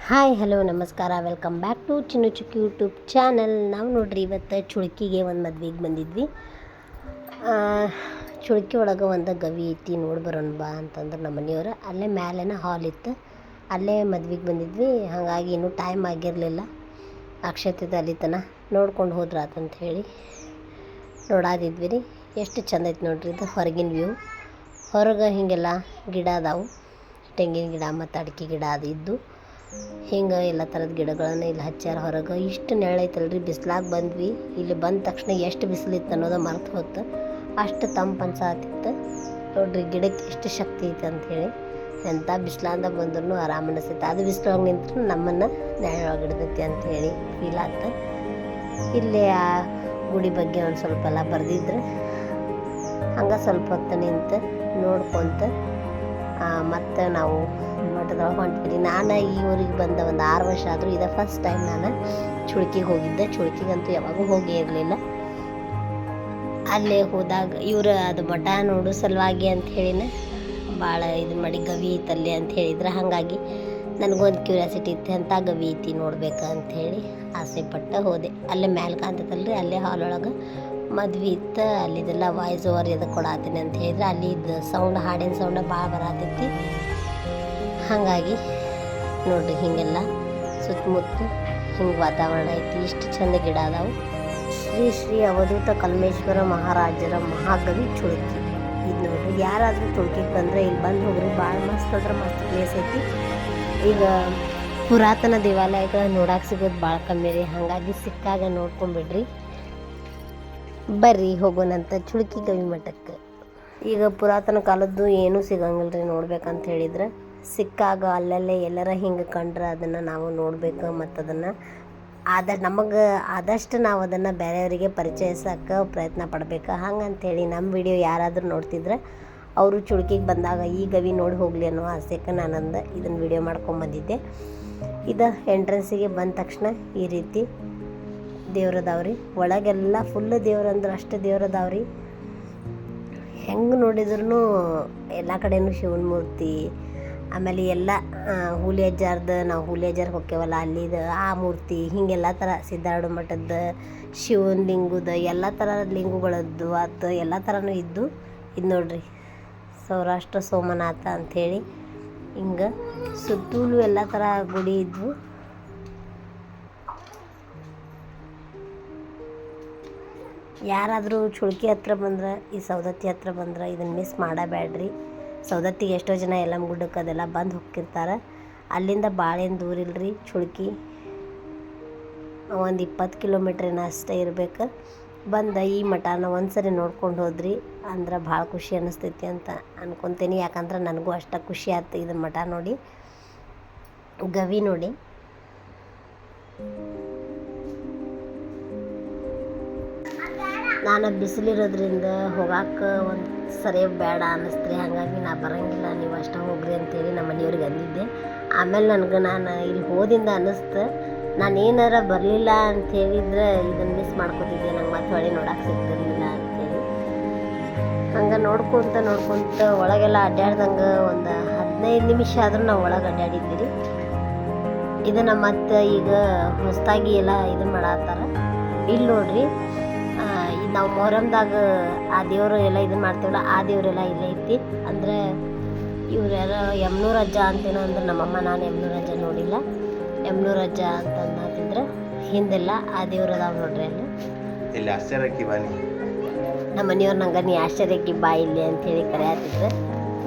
Hi hello ನಮಸ್ಕಾರ, welcome back to ಚಿನ್ನು ಚುಕ್ಕಿ YouTube channel. ನಾವು ನೋಡ್ರಿ ಇವತ್ತು ಚುಳ್ಕಿಗೆ ಒಂದು ಮದ್ವೆಗೆ ಬಂದಿದ್ವಿ. ಚುಳ್ಕಿ ಒಳಗೆ ಒಂದು ಗವಿ ಐತಿ, ನೋಡಿ ಬರೋಣ ಬಾ ಅಂತಂದ್ರೆ ನಮ್ಮ ಮನೆಯವರು. ಅಲ್ಲೇ ಮ್ಯಾಲೇನ ಹಾಲ್ ಇತ್ತು, ಅಲ್ಲೇ ಮದ್ವೆಗೆ ಬಂದಿದ್ವಿ. ಹಾಗಾಗಿ ಇನ್ನೂ ಟೈಮ್ ಆಗಿರಲಿಲ್ಲ, ಅಕ್ಷತೆ ಅಲ್ಲಿ ತನ ನೋಡ್ಕೊಂಡು ಹೋದ್ರಾತಂತ ಹೇಳಿ ನೋಡಾದಿದ್ವಿ ರೀ. ಎಷ್ಟು ಚಂದ ಐತೆ ನೋಡ್ರಿ, ಇದು ಹೊರಗಿನ ವ್ಯೂ. ಹೊರಗೆ ಹೀಗೆಲ್ಲ ಗಿಡ ಅದಾವು, ತೆಂಗಿನ ಗಿಡ ಮತ್ತು ಅಡಿಕೆ ಗಿಡ ಅದು ಇದ್ದು ಹಿಂಗೆ ಎಲ್ಲ ಥರದ ಗಿಡಗಳನ್ನು ಇಲ್ಲಿ ಹಚ್ಚಾರ. ಹೊರಗೆ ಇಷ್ಟು ನೆರಳೈತಲ್ರಿ, ಬಿಸಿಲಾಗ ಬಂದ್ವಿ. ಇಲ್ಲಿ ಬಂದ ತಕ್ಷಣ ಎಷ್ಟು ಬಿಸಿಲಿತ್ತು ಅನ್ನೋದು ಮರ್ತು ಹೋತು, ಅಷ್ಟು ತಂಪು ಅನ್ಸಾತಿತ್ತು ನೋಡ್ರಿ. ಗಿಡಕ್ಕೆ ಎಷ್ಟು ಶಕ್ತಿ ಐತೆ ಅಂಥೇಳಿ. ಎಂಥ ಬಿಸಿಲಾಂದ ಬಂದ್ರೂ ಆರಾಮ ಅನಿಸ್ತೈತೆ. ಅದು ಬಿಸಿಲೊಳಗೆ ನಿಂತರೂ ನಮ್ಮನ್ನು ನೆರಳೊಳಗೆ ಹಿಡ್ದೈತಿ ಅಂಥೇಳಿ ಫೀಲ್ ಆಯ್ತು. ಇಲ್ಲಿ ಆ ಗುಡಿ ಬಗ್ಗೆ ಒಂದು ಸ್ವಲ್ಪ ಎಲ್ಲ ಬರೆದಿದ್ರೆ ಹಂಗೆ ಸ್ವಲ್ಪ ಹೊತ್ತು ನಿಂತು ನೋಡ್ಕೊತ ಮತ್ತು ನಾವು ಮಠದೊಳಗೆ ಹೊಂಟಿದ್ರಿ. ನಾನು ಈ ಊರಿಗೆ ಬಂದ ಒಂದು 6 ವರ್ಷ ಆದರೂ ಇದೇ ಫಸ್ಟ್ ಟೈಮ್ ನಾನು ಚುಳ್ಕಿಗೆ ಹೋಗಿದ್ದೆ. ಚುಳ್ಕಿಗಂತೂ ಯಾವಾಗೂ ಹೋಗೇ ಇರಲಿಲ್ಲ. ಅಲ್ಲೇ ಹೋದಾಗ ಇವರು ಅದು ಮಠ ನೋಡೋ ಸಲುವಾಗಿ ಅಂತ ಹೇಳಿನ ಭಾಳ ಇದು ಮಾಡಿ ಗವಿ ಐತಲ್ಲಿ ಅಂತ ಹೇಳಿದ್ರೆ, ಹಾಗಾಗಿ ನನಗೊಂದು ಕ್ಯೂರಿಯಾಸಿಟಿ ಇತ್ತು, ಅಂಥ ಗವಿ ಐತಿ ನೋಡ್ಬೇಕು ಅಂಥೇಳಿ ಆಸೆ ಪಟ್ಟು ಹೋದೆ. ಅಲ್ಲೇ ಮ್ಯಾಲೆ ಕಾಣ್ತೈತಲ್ರಿ, ಅಲ್ಲೇ ಹಾಲ್ ಒಳಗೆ ಮದ್ವೆ ಇತ್ತು. ಅಲ್ಲಿದೆಲ್ಲ ವಾಯ್ಸ್ ಓವರ್ ಎದಕ್ಕೆ ಕೊಡಾತೀನಿ ಅಂತ ಹೇಳಿದ್ರೆ, ಅಲ್ಲಿದ್ದು ಸೌಂಡ್, ಹಾಡಿನ ಸೌಂಡ್ ಭಾಳ ಬರತೈತಿ. ಹಾಗಾಗಿ ನೋಡ್ರಿ ಹಿಂಗೆಲ್ಲ ಸುತ್ತಮುತ್ತ ಹಿಂಗೆ ವಾತಾವರಣ ಐತಿ. ಇಷ್ಟು ಚಂದ ಗಿಡ ಅದಾವು. ಶ್ರೀ ಶ್ರೀ ಅವಧೂತ ಕಲ್ಮೇಶ್ವರ ಮಹಾರಾಜರ ಮಹಾಗವಿ ಚುಳ್ಕಿ. ಇದು ನೋಡ್ರಿ, ಯಾರಾದರೂ ಚುಳ್ಕಿಗೆ ಬಂದರೆ ಇಲ್ಲಿ ಬಂದು ಹೋಗ್ರಿ, ಭಾಳ ಮಸ್ತ್ ಅಂದ್ರೆ ಮಸ್ತ್ ಪ್ಲೇಸ್ ಐತಿ. ಈಗ ಪುರಾತನ ದೇವಾಲಯಗಳ ನೋಡಕ್ಕೆ ಸಿಗೋದು ಭಾಳ ಕಮ್ಮಿ ರೀ, ಹಾಗಾಗಿ ಸಿಕ್ಕಾಗ ನೋಡ್ಕೊಂಬಿಡ್ರಿ. ಬರ್ರಿ ಹೋಗೋಣಂತ ಚುಳ್ಕಿ ಗವಿ ಮಠಕ್ಕೆ. ಈಗ ಪುರಾತನ ಕಾಲದ್ದು ಏನೂ ಸಿಗಂಗಿಲ್ಲ ರೀ ನೋಡ್ಬೇಕಂತ ಹೇಳಿದ್ರೆ. ಸಿಕ್ಕಾಗ ಅಲ್ಲಲ್ಲೇ ಎಲ್ಲರ ಹಿಂಗೆ ಕಂಡ್ರೆ ಅದನ್ನು ನಾವು ನೋಡಬೇಕು, ಮತ್ತು ಅದನ್ನು ನಮಗೆ ಆದಷ್ಟು ನಾವು ಅದನ್ನು ಬೇರೆಯವರಿಗೆ ಪರಿಚಯಿಸೋಕ್ಕೆ ಪ್ರಯತ್ನ ಪಡಬೇಕು. ಹಂಗಂಥೇಳಿ ನಮ್ಮ ವಿಡಿಯೋ ಯಾರಾದರೂ ನೋಡ್ತಿದ್ರೆ ಅವರು ಚುಳ್ಕಿಗೆ ಬಂದಾಗ ಈ ಗವಿ ನೋಡಿ ಹೋಗಲಿ ಅನ್ನೋ ಆಸೆಗೆ ನಾನಂದು ಇದನ್ನು ವಿಡಿಯೋ ಮಾಡ್ಕೊಂಬಂದಿದ್ದೆ. ಇದು ಎಂಟ್ರೆನ್ಸಿಗೆ ಬಂದ ತಕ್ಷಣ ಈ ರೀತಿ ದೇವ್ರದಾವ್ರಿ. ಒಳಗೆಲ್ಲ ಫುಲ್ ದೇವ್ರಂದ್ರೆ ಅಷ್ಟು ದೇವ್ರದಾವ್ರಿ. ಹೆಂಗೆ ನೋಡಿದ್ರೂ ಎಲ್ಲ ಕಡೆಯೂ ಶಿವನ ಮೂರ್ತಿ, ಆಮೇಲೆ ಎಲ್ಲ ಹುಲಿ ಅಜ್ಜಾರ್ದು, ನಾವು ಹುಲಿ ಅಜ್ಜಾರ್ಗೆ ಹೋಗ್ತೇವಲ್ಲ ಅಲ್ಲಿದು ಆ ಮೂರ್ತಿ, ಹೀಗೆಲ್ಲ ಥರ ಸಿದ್ಧಾರೂಢ ಮಠದ ಶಿವನ ಲಿಂಗದ ಎಲ್ಲ ಥರ ಲಿಂಗಗಳದ್ದು ಆತು ಎಲ್ಲ ಥರನೂ ಇದ್ದು. ಇದು ನೋಡ್ರಿ ಸೌರಾಷ್ಟ್ರ ಸೋಮನಾಥ ಅಂಥೇಳಿ ಹಿಂಗೆ ಸುತ್ತಲೂ ಎಲ್ಲ ಥರ ಗುಡಿ ಇದ್ವು. ಯಾರಾದರೂ ಚುಳ್ಕಿ ಹತ್ರ ಬಂದ್ರೆ, ಈ ಸೌದತ್ತಿ ಹತ್ರ ಬಂದ್ರೆ ಇದನ್ನು ಮಿಸ್ ಮಾಡಬೇಡ್ರಿ. ಸೌದತ್ತಿಗೆ ಎಷ್ಟೋ ಜನ ಯಲ್ಲಮ್ಮ ಗುಡ್ಡಕ್ಕೆ ಅದೆಲ್ಲ ಬಂದು ಹೋಗ್ತಿರ್ತಾರೆ. ಅಲ್ಲಿಂದ ಭಾಳೇನು ದೂರ ಇಲ್ಲರಿ ಚುಳ್ಕಿ, ಒಂದು 20 ಕಿಲೋಮೀಟ್ರಿನ ಅಷ್ಟೇ ಇರಬೇಕು. ಬಂದು ಈ ಮಠನ ಒಂದ್ಸರಿ ನೋಡ್ಕೊಂಡು ಹೋದ್ರಿ ಅಂದ್ರೆ ಭಾಳ ಖುಷಿ ಅನ್ನಿಸ್ತೈತಿ ಅಂತ ಅನ್ಕೊತೀನಿ. ಯಾಕಂದ್ರೆ ನನಗೂ ಅಷ್ಟು ಖುಷಿ ಆಯ್ತು ಇದನ್ನ ಮಠ ನೋಡಿ, ಗವಿ ನೋಡಿ. ನಾನು ಬಿಸಿಲಿರೋದ್ರಿಂದ ಹೋಗಕ್ಕೆ ಒಂದು ಸರಿ ಬೇಡ ಅನ್ನಿಸ್ತ್ರಿ, ಹಾಗಾಗಿ ನಾ ಬರೋಂಗಿಲ್ಲ, ನೀವು ಅಷ್ಟೇ ಹೋಗ್ರಿ ಅಂತೇಳಿ ನಮ್ಮ ಮನೆಯವ್ರಿಗೆ ಅಂದಿದ್ದೆ. ಆಮೇಲೆ ನಾನು ಇಲ್ಲಿ ಹೋದಿಂದ ಅನ್ನಿಸ್ತು, ನಾನು ಏನಾರ ಬರಲಿಲ್ಲ ಅಂತ ಹೇಳಿದ್ರೆ ಇದನ್ನು ಮಿಸ್ ಮಾಡ್ಕೊತಿದ್ದೆ, ನಂಗೆ ಮತ್ತೆ ಹೊಳೆ ನೋಡಕ್ಕೆ ಸಿಗ್ತಿರ್ಲಿಲ್ಲ ಅಂತೇಳಿ. ಹಂಗೆ ನೋಡ್ಕೊತ ಒಳಗೆಲ್ಲ ಅಡ್ಡಾಡ್ದಂಗೆ ಒಂದು 15 ನಿಮಿಷ ಆದರೂ ನಾವು ಒಳಗೆ ಅಡ್ಡಾಡಿದ್ವಿ. ಇದನ್ನು ಮತ್ತೆ ಈಗ ಹೊಸದಾಗಿ ಎಲ್ಲ ಇದನ್ನು ಮಾಡತ್ತಾರ. ಇಲ್ಲಿ ನೋಡ್ರಿ, ನಾವು ಮೊಹರಂದಾಗ ಆ ದೇವರು ಎಲ್ಲ ಇದನ್ನು ಮಾಡ್ತೀವಲ್ಲ, ಆ ದೇವರೆಲ್ಲ ಇಲ್ಲೇ ಐತಿ. ಅಂದರೆ ಇವ್ರು ಯಾರೋ ಯಮ್ನೂರ್ ಅಜ್ಜ ಅಂತೇನೋ ಅಂದ್ರೆ ನಮ್ಮಮ್ಮ, ನಾನು ಯಮ್ನೂರ್ ಅಜ್ಜ ನೋಡಿಲ್ಲ. ಯಮ್ನೂರ್ ಅಜ್ಜ ಅಂತ ಅನ್ನತ್ತಿದ್ರೆ ಹಿಂದೆಲ್ಲ ಆ ದೇವ್ರು ಅದಾವೆ ನೋಡ್ರಿ. ಅಲ್ಲಿ ಆಶ್ಚರ್ಯಕ್ಕೆ ಬಾ, ನಮ್ಮ ಮನೆಯವ್ರು ನಂಗೆ ನೀ ಆಶ್ಚರ್ಯಕ್ಕೆ ಬಾ ಇಲ್ಲಿ ಅಂಥೇಳಿ ಕರೆಯತ್ತಿದ್ರು.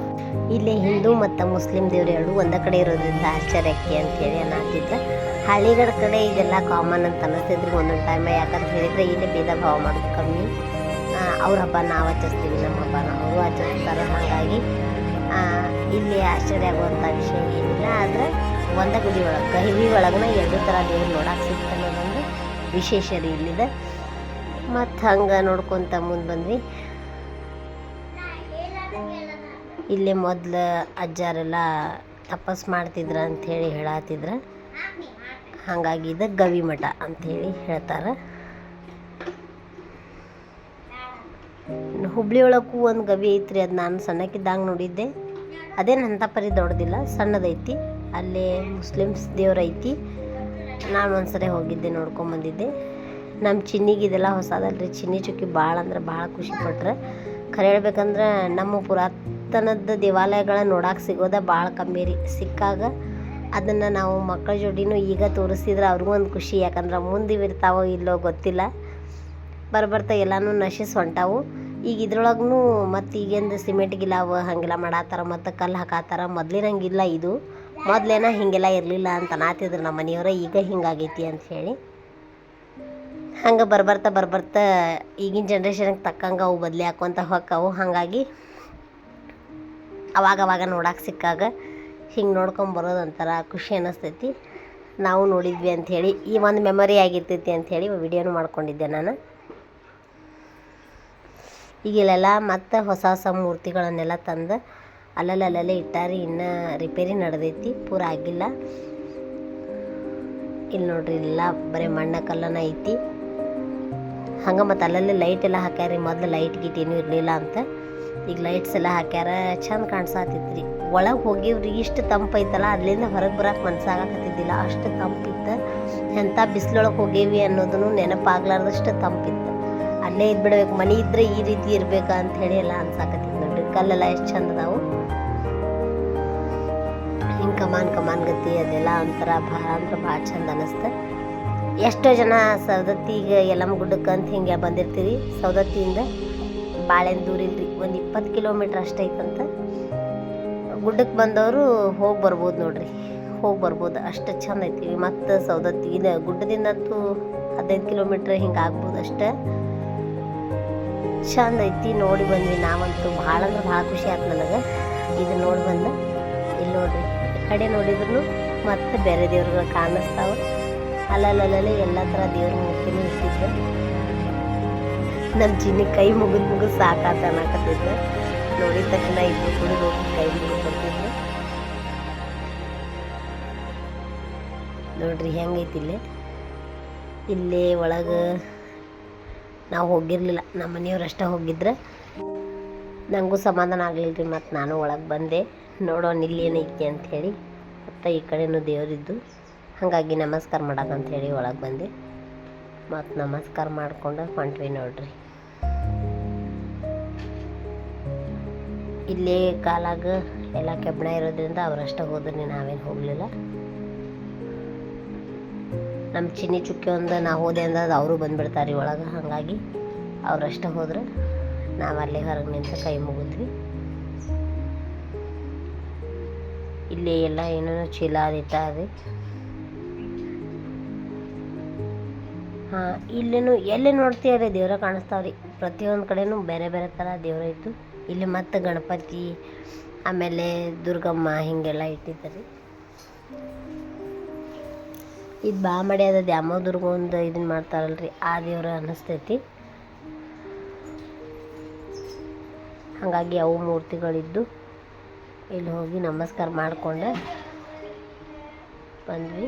ಇಲ್ಲಿ ಹಿಂದೂ ಮತ್ತು ಮುಸ್ಲಿಂ ದೇವ್ರು ಎರಡು ಒಂದೇ ಕಡೆ ಇರೋದ್ರಿಂದ ಆಶ್ಚರ್ಯಕ್ಕೆ ಅಂಥೇಳಿ ಅನ್ನತ್ತಿದ್ರು. ಹಳ್ಳಿಗಳ ಕಡೆ ಇದೆಲ್ಲ ಕಾಮನ್ ಅಂತ ಅನ್ನಿಸ್ತಿದ್ರಿ ಒಂದೊಂದು ಟೈಮ್. ಯಾಕಂತ ಹೇಳಿದರೆ ಇಲ್ಲಿ ಭೇದ ಭಾವ ಮಾಡೋದು ಕಮ್ಮಿ. ಅವ್ರ ಹಬ್ಬ ನಾವು ಆಚರಿಸ್ತೀವಿ, ನಮ್ಮ ಹಬ್ಬನ ಅವರು ಆಚರಿಸ್ತಾರೆ. ಹಾಗಾಗಿ ಇಲ್ಲಿ ಆಶ್ಚರ್ಯ ಆಗುವಂಥ ವಿಷಯ ಏನಿಲ್ಲ. ಆದರೆ ಒಂದೇ ಗುಡಿ ಒಳಗೆ ಗವಿ ಒಳಗನ 2 ಥರ ದೇವ್ರು ನೋಡಕ್ಕೆ ಸಿಗ್ತಾ ಅನ್ನೋದೊಂದು ವಿಶೇಷ ರೀ ಇಲ್ಲಿದೆ. ಮತ್ತು ಹಂಗೆ ನೋಡ್ಕೊತ ಮುಂದೆ ಬಂದ್ವಿ. ಇಲ್ಲೇ ಮೊದಲು ಅಜ್ಜಾರೆಲ್ಲ ತಪಸ್ ಮಾಡ್ತಿದ್ರ ಅಂಥೇಳಿ ಹೇಳತ್ತಿದ್ರು. ಹಾಗಾಗಿ ಇದು ಗವಿ ಮಠ ಅಂಥೇಳಿ ಹೇಳ್ತಾರೆ. ಹುಬ್ಳಿ ಒಳಗೂ ಒಂದು ಗವಿ ಐತ್ರಿ, ಅದು ನಾನು ಸಣ್ಣಕ್ಕಿದ್ದಾಗ ನೋಡಿದ್ದೆ. ಅದೇನು ಅಂಥ ಪರಿ ದೊಡ್ಡದಿಲ್ಲ, ಸಣ್ಣದೈತಿ. ಅಲ್ಲೇ ಮುಸ್ಲಿಮ್ಸ್ ದೇವ್ರು ಐತಿ. ನಾನು ಒಂದ್ಸರಿ ಹೋಗಿದ್ದೆ, ನೋಡ್ಕೊಂಬಂದಿದ್ದೆ. ನಮ್ಮ ಚಿನ್ನಿಗೆ ಇದೆಲ್ಲ ಹೊಸದಲ್ರಿ. ಚಿನ್ನಿ ಚುಕ್ಕಿ ಭಾಳ ಅಂದ್ರೆ ಭಾಳ ಖುಷಿಪಟ್ರೆ. ಖರೆ ಹೇಳ್ಬೇಕಂದ್ರೆ ನಮ್ಮ ಪುರಾತನದ ದೇವಾಲಯಗಳನ್ನ ನೋಡಕ್ಕೆ ಸಿಗೋದ ಭಾಳ ಕಮ್ಮಿ ರೀ. ಸಿಕ್ಕಾಗ ಅದನ್ನು ನಾವು ಮಕ್ಕಳ ಜೋಡಿನೂ ಈಗ ತೋರಿಸಿದ್ರೆ ಅವ್ರಿಗೂ ಒಂದು ಖುಷಿ. ಯಾಕಂದ್ರೆ ಮುಂದೆ ಇರ್ತಾವೋ ಇಲ್ಲೋ ಗೊತ್ತಿಲ್ಲ, ಬರ್ತಾ ಎಲ್ಲನೂ ನಶಿಸಿ ಹೊಂಟಾವು. ಈಗ ಇದ್ರೊಳಗೂ ಮತ್ತು ಈಗಿಂದು ಸಿಮೆಂಟ್ ಗಿಲಾವು ಹಾಗೆಲ್ಲ ಮಾಡತ್ತಾರ, ಮತ್ತು ಕಲ್ಲು ಹಾಕತ್ತಾರ. ಮೊದಲಿನಂಗಿಲ್ಲ ಇದು. ಮೊದಲೇನ ಹೀಗೆಲ್ಲ ಇರಲಿಲ್ಲ ಅಂತ ಅನ್ನತ್ತಿದ್ರು ನಮ್ಮ ಮನೆಯವ್ರ. ಈಗ ಹಿಂಗಾಗೈತಿ ಅಂತ ಹೇಳಿ. ಹಂಗೆ ಬರ್ಬರ್ತಾ ಈಗಿನ ಜನ್ರೇಷನ್ಗೆ ತಕ್ಕಂಗೆ ಅವು ಬದಲಿ ಹಾಕ್ಕೊಂತ ಹೊಕ್ಕವು. ಹಾಗಾಗಿ ಅವಾಗವಾಗ ನೋಡಕ್ಕೆ ಸಿಕ್ಕಾಗ ಹಿಂಗೆ ನೋಡ್ಕೊಂಬರೋದು ಒಂಥರ ಖುಷಿ ಅನ್ನಿಸ್ತೈತಿ. ನಾವು ನೋಡಿದ್ವಿ ಅಂಥೇಳಿ ಈ ಒಂದು ಮೆಮೊರಿ ಆಗಿರ್ತೈತಿ ಅಂಥೇಳಿ ವಿಡಿಯೋನು ಮಾಡ್ಕೊಂಡಿದ್ದೆ ನಾನು. ಈಗ ಇಲ್ಲೆಲ್ಲ ಮತ್ತು ಹೊಸ ಮೂರ್ತಿಗಳನ್ನೆಲ್ಲ ತಂದು ಅಲ್ಲಲ್ಲೇ ಇಟ್ಟಾರಿ. ಇನ್ನೂ ರಿಪೇರಿ ನಡೆದೈತಿ, ಪೂರ ಆಗಿಲ್ಲ. ಇಲ್ಲಿ ನೋಡ್ರಿ, ಇಲ್ಲ ಬರೀ ಮಣ್ಣ ಕಲ್ಲನ ಐತಿ. ಹಂಗೆ ಮತ್ತು ಅಲ್ಲಲ್ಲೇ ಲೈಟ್ ಎಲ್ಲ ಹಾಕ್ಯಾರಿ. ಮೊದಲು ಲೈಟ್ ಗೀಟ್ ಏನೂ ಇರಲಿಲ್ಲ ಅಂತ, ಈಗ ಲೈಟ್ಸ್ ಎಲ್ಲ ಹಾಕ್ಯಾರ. ಚಂದ ಕಾಣಿಸಾತಿತ್ರಿ. ಒಳಗೆ ಹೋಗಿವ್ರಿ, ಇಷ್ಟು ತಂಪೈತಲ್ಲ, ಅಲ್ಲಿಂದ ಹೊರಗೆ ಬರೋಕೆ ಮನ್ಸಾಗಕತ್ತಿದ್ದಿಲ್ಲ, ಅಷ್ಟು ತಂಪಿತ್ತು. ಎಂಥ ಬಿಸಿಲೊಳಗೆ ಹೋಗೇವಿ ಅನ್ನೋದನ್ನು ನೆನಪಾಗ್ಲಾರ್ದಷ್ಟು ತಂಪಿತ್ತು. ಅಲ್ಲೇ ಇದ್ಬಿಡ್ಬೇಕು, ಮನೆ ಇದ್ದರೆ ಈ ರೀತಿ ಇರ್ಬೇಕಾ ಅಂತ ಹೇಳಿ ಎಲ್ಲ ಅನ್ಸಾಕತ್ತಿತ್ತು ನೋಡ್ರಿ. ಕಲ್ಲೆಲ್ಲ ಎಷ್ಟು ಚಂದ ಅದಾವು. ಹಿಂಗೆ ಕಮಾನ್ ಗತಿ ಅದೆಲ್ಲ ಒಂಥರ ಭಾಳ ಅಂದ್ರೆ ಭಾಳ ಚಂದ ಅನ್ನಿಸ್ತು. ಎಷ್ಟೋ ಜನ ಸವದತ್ತಿಗೆ ಯಲ್ಲಮ್ಮ ಗುಡ್ಡಕ್ಕೆ ಅಂತ ಹಿಂಗೆ ಬಂದಿರ್ತೀವಿ. ಸವದತ್ತಿಯಿಂದ ಭಾಳೇನು ದೂರ ಇಲ್ರಿ, ಒಂದು 20 ಕಿಲೋಮೀಟ್ರ್ ಅಷ್ಟೇ ಐತಂತ. ಗುಡ್ಡಕ್ಕೆ ಬಂದವರು ಹೋಗಿ ಬರ್ಬೋದು ನೋಡ್ರಿ, ಹೋಗಿ ಬರ್ಬೋದು. ಅಷ್ಟು ಚಂದ ಐತಿ. ಮತ್ತು ಸವದತ್ತಿ ಇದು ಗುಡ್ಡದಿಂದಂತೂ 15 ಕಿಲೋಮೀಟ್ರ್ ಹಿಂಗೆ ಆಗ್ಬೋದು ಅಷ್ಟೇ. ಚಂದ ಐತಿ. ನೋಡಿ ಬಂದ್ವಿ ನಾವಂತೂ. ಭಾಳ ಅಂದ್ರೆ ಭಾಳ ಖುಷಿ ಆಯ್ತು ನನಗೆ ಇದು ನೋಡಿ ಬಂದು. ಇಲ್ಲಿ ನೋಡ್ರಿ, ಈ ಕಡೆ ನೋಡಿದ್ರು ಮತ್ತು ಬೇರೆ ದೇವ್ರುಗಳು ಕಾಣಿಸ್ತಾವೆ. ಅಲ್ಲಲ್ಲೇ ಎಲ್ಲ ಥರ ದೇವ್ರ ಮೂರ್ತಿನೂ ಇಟ್ಟಿದ್ದೆ. ನಮ್ಮ ಚಿನ್ನಿ ಕೈ ಮುಗಿದು ಸಾಕಾತ ಅನ್ನಕತ್ತಿದ್ದೆ. ನೋಡಿದ ತಕ್ಷಣ ಇದ್ದು ಕುಡಿ ಹೋಗಿ ಕೈ ಮುಗಿದು ಬರ್ತಿದ್ದೆ. ನೋಡ್ರಿ ಹೆಂಗೈತಿ ಇಲ್ಲೇ ಒಳಗೆ ನಾವು ಹೋಗಿರಲಿಲ್ಲ, ನಮ್ಮ ಮನೆಯವ್ರು ಅಷ್ಟೇ ಹೋಗಿದ್ರೆ. ನನಗೂ ಸಮಾಧಾನ ಆಗಲಿಲ್ಲ ರೀ. ಮತ್ತು ನಾನು ಒಳಗೆ ಬಂದೆ, ನೋಡೋಣ ಇಲ್ಲಿ ಏನೈತಿ ಅಂಥೇಳಿ. ಮತ್ತು ಈ ಕಡೆನೂ ದೇವರಿದ್ದು, ಹಾಗಾಗಿ ನಮಸ್ಕಾರ ಮಾಡೋಕ್ಕಂಥೇಳಿ ಒಳಗೆ ಬಂದೆ. ಮತ್ತು ನಮಸ್ಕಾರ ಮಾಡ್ಕೊಂಡು ಹೊಂಟ್ವಿ ನೋಡ್ರಿ. ಇಲ್ಲೇ ಕಾಲಾಗ ಎಲ್ಲ ಕೆಬ್ಬಣ ಇರೋದ್ರಿಂದ ಅವರಷ್ಟೇ ಹೋದ್ರಿ, ನಾವೇನು ಹೋಗಲಿಲ್ಲ. ನಮ್ಮ ಚಿನ್ನಿ ಚುಕ್ಕಿ ಒಂದು ನಾವು ಹೋದೆ ಅಂದ್ರೆ ಅವರು ಬಂದುಬಿಡ್ತಾರೆ ಒಳಗೆ. ಹಾಗಾಗಿ ಅವರಷ್ಟೇ ಹೋದ್ರೆ ನಾವು ಅಲ್ಲೇ ಹೊರಗೆ ನಿಂತು ಕೈ ಮುಗಿದ್ವಿ. ಇಲ್ಲಿ ಎಲ್ಲ ಏನೇನೋ ಚೀಲ ಅದಿಟ್ಟಾರಿ. ಹಾಂ, ಇಲ್ಲೇನು ಎಲ್ಲಿ ನೋಡ್ತೀವ್ರಿ ದೇವ್ರ ಕಾಣಿಸ್ತಾವ್ರಿ. ಪ್ರತಿಯೊಂದು ಕಡೆನೂ ಬೇರೆ ಬೇರೆ ಥರ ದೇವ್ರ ಇತ್ತು. ಇಲ್ಲಿ ಮತ್ತು ಗಣಪತಿ, ಆಮೇಲೆ ದುರ್ಗಮ್ಮ ಹೀಗೆಲ್ಲ ಇಟ್ಟಿದ್ದಾರೆ. ಇದು ಬಾಮಡ್ಯಾದ ದ್ಯಾಮೋ ದುರ್ಗಂದು ಇದನ್ನು ಮಾಡ್ತಾರಲ್ರಿ, ಆ ದೇವ್ರ ಅನ್ನಿಸ್ತೈತಿ. ಹಾಗಾಗಿ ಅವು ಮೂರ್ತಿಗಳಿದ್ದು ಇಲ್ಲಿ ಹೋಗಿ ನಮಸ್ಕಾರ ಮಾಡಿಕೊಂಡೆ ಬಂದ್ವಿ.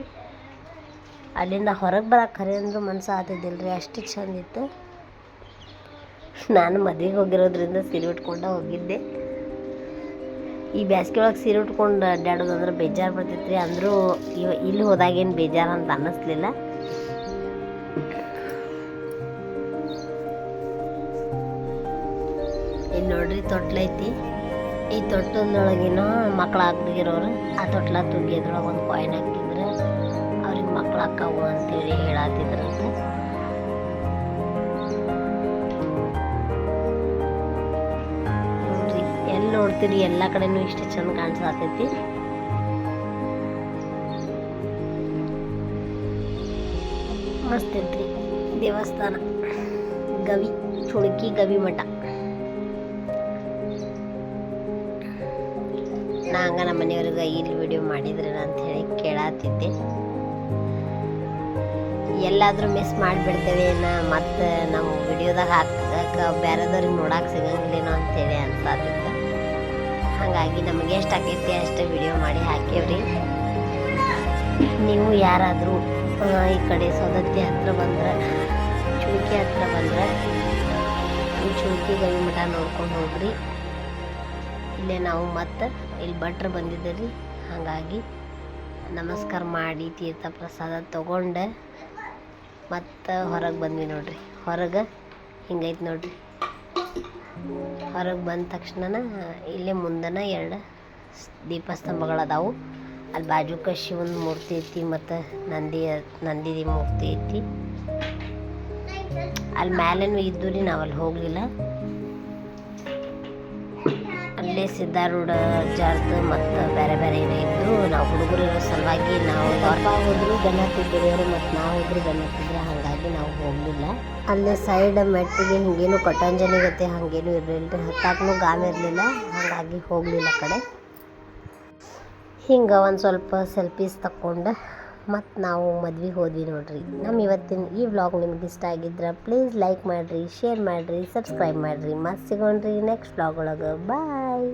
ಅಲ್ಲಿಂದ ಹೊರಗೆ ಬರೋಕೆ ಖರೆ ಅಂದ್ರೂ ಮನಸ್ಸು ಆಗ್ತಿದ್ದಿಲ್ಲ ರೀ, ಅಷ್ಟು ಚಂದಿತ್ತು. ನಾನು ಮದುವೆಗೆ ಹೋಗಿರೋದ್ರಿಂದ ಸೀರೆ ಉಟ್ಕೊಂಡು ಹೋಗಿದ್ದೆ. ಈ ಬೇಸಿಗೆ ಒಳಗೆ ಸೀರೆ ಉಟ್ಕೊಂಡು ಅಡ್ಡಾಡೋದು ಅಂದ್ರೆ ಬೇಜಾರು ಬರ್ತಿತ್ತು ರೀ. ಅಂದರೂ ಇಲ್ಲಿ ಹೋದಾಗೇನು ಬೇಜಾರು ಅಂತ ಅನ್ನಿಸ್ಲಿಲ್ಲ. ಇಲ್ಲಿ ನೋಡ್ರಿ ತೊಟ್ಲೈತಿ. ಈ ತೊಟ್ಟಲೊಳಗೇನೋ ಮಕ್ಳು ಆಗಿರೋರು ಆ ತೊಟ್ಲ ತುಗಿ ಅದ್ರೊಳಗೆ ಒಂದು ಕಾಯಿನ್ ಹಾಕಿದ್ರೆ ಅವ್ರಿಗೆ ಮಕ್ಳು ಹಾಕವು ಅಂತೇಳಿ ಹೇಳತ್ತಿದ್ರಂತ. ನೋಡ್ರಿ ಎಲ್ಲಿ ನೋಡ್ತೀರಿ ಎಲ್ಲ ಕಡೆನೂ ಇಷ್ಟು ಚಂದ ಕಾಣಿಸತೈತಿ. ಮಸ್ತ್ ಐತ್ರಿ ದೇವಸ್ಥಾನ. ಗವಿ ಚುಳುಕಿ ಗವಿ ಮಠ. ನಾ ಹಂಗ ನಮ್ಮ ಮನೆಯವ್ರಿಗೆ ಇಲ್ಲಿ ವಿಡಿಯೋ ಮಾಡಿದ್ರೆ ಅಂತ ಹೇಳಿ ಕೇಳತ್ತಿದ್ದೆ. ಎಲ್ಲಾದರೂ ಮಿಸ್ ಮಾಡಿಬಿಡ್ತೇವೆ ಮತ್ತು ನಾವು ವಿಡಿಯೋದಾಗ ಹಾಕಕ್ಕೆ ಬೇರೆದವ್ರಿಗೆ ನೋಡಕ್ಕೆ ಸಿಗಂಗಿಲ್ಲೇನೋ ಅಂಥೇಳಿ ಅನ್ಸಾತಿತ್ತು. ಹಾಗಾಗಿ ನಮಗೆ ಎಷ್ಟು ಆಕೈತಿ ಅಷ್ಟು ವಿಡಿಯೋ ಮಾಡಿ ಹಾಕೇವ್ರಿ. ನೀವು ಯಾರಾದರೂ ಈ ಕಡೆ ಸೌದತ್ತಿ ಹತ್ರ ಬಂದ್ರೆ, ಚುಳುಕಿ ಹತ್ರ ಬಂದ್ರೆ ಈ ಚುಳುಕಿ ಗವಿ ಮಠ ನೋಡ್ಕೊಂಡು ಹೋಗ್ರಿ. ಇಲ್ಲೇ ನಾವು ಮತ್ತು ಇಲ್ಲಿ ಭಟ್ರು ಬಂದಿದ್ದೀರಿ, ಹಾಗಾಗಿ ನಮಸ್ಕಾರ ಮಾಡಿ ತೀರ್ಥ ಪ್ರಸಾದ ತೊಗೊಂಡು ಮತ್ತು ಹೊರಗೆ ಬಂದ್ವಿ ನೋಡ್ರಿ. ಹೊರಗೆ ಹಿಂಗೈತೆ ನೋಡ್ರಿ. ಹೊರಗೆ ಬಂದ ತಕ್ಷಣ ಇಲ್ಲೇ ಮುಂದನ 2 ದೀಪಸ್ತಂಭಗಳದಾವು. ಅಲ್ಲಿ ಬಾಜುಕ ಶಿವನ ಮೂರ್ತಿ ಐತಿ ಮತ್ತು ನಂದಿದಿ ಮೂರ್ತಿ ಐತಿ. ಅಲ್ಲಿ ಮ್ಯಾಲೇನು ಇದ್ದು ರೀ, ನಾವು ಅಲ್ಲಿ ಹೋಗಲಿಲ್ಲ. ಅಲ್ಲೇ ಸಿದ್ಧಾರೂಢ ಜಾರ್ದು ಮತ್ತು ಬೇರೆ ಬೇರೆ ಏನೋ ಇದ್ದು. ನಾವು ಹುಡುಗರು ಇರೋ ಸಲುವಾಗಿ ನಾವು ಅಪ್ಪ ಹೋದ್ರು ಗಣತಿದ್ರು ಮತ್ತು ನಾವು ಹೋದ್ರು ಗಣತಿದ್ರು, ಹಾಗಾಗಿ ನಾವು ಹೋಗಲಿಲ್ಲ. ಅಲ್ಲೇ ಸೈಡ್ ಮೆಟ್ಟಿಗೆ ಹಿಂಗೇನು ಪಟಾಂಜಲಿಗತ್ತೆ ಹಾಗೇನು ಇರಲಿಲ್ಲ ರೀ, ಹತ್ತಾಕೂ ಗಾಮ ಇರಲಿಲ್ಲ, ಹಾಗಾಗಿ ಹೋಗಲಿಲ್ಲ ಆ ಕಡೆ. ಹಿಂಗೆ ಒಂದು ಸ್ವಲ್ಪ ಸೆಲ್ಫೀಸ್ ತಕ್ಕೊಂಡು ಮತ್ತು ನಾವು ಮದ್ವೆಗೆ ಹೋದ್ವಿ ನೋಡ್ರಿ. ನಮ್ಮ ಇವತ್ತಿನ ಈ ವ್ಲಾಗ್ ನಿಮ್ಗೆ ಇಷ್ಟ ಆಗಿದ್ರೆ ಪ್ಲೀಸ್ ಲೈಕ್ ಮಾಡಿರಿ, ಶೇರ್ ಮಾಡಿರಿ, ಸಬ್ಸ್ಕ್ರೈಬ್ ಮಾಡಿರಿ. ಮತ್ತೆ ಸಿಗೋಣ್ರಿ ನೆಕ್ಸ್ಟ್ ವ್ಲಾಗ್ ಒಳಗೆ. ಬಾಯ್.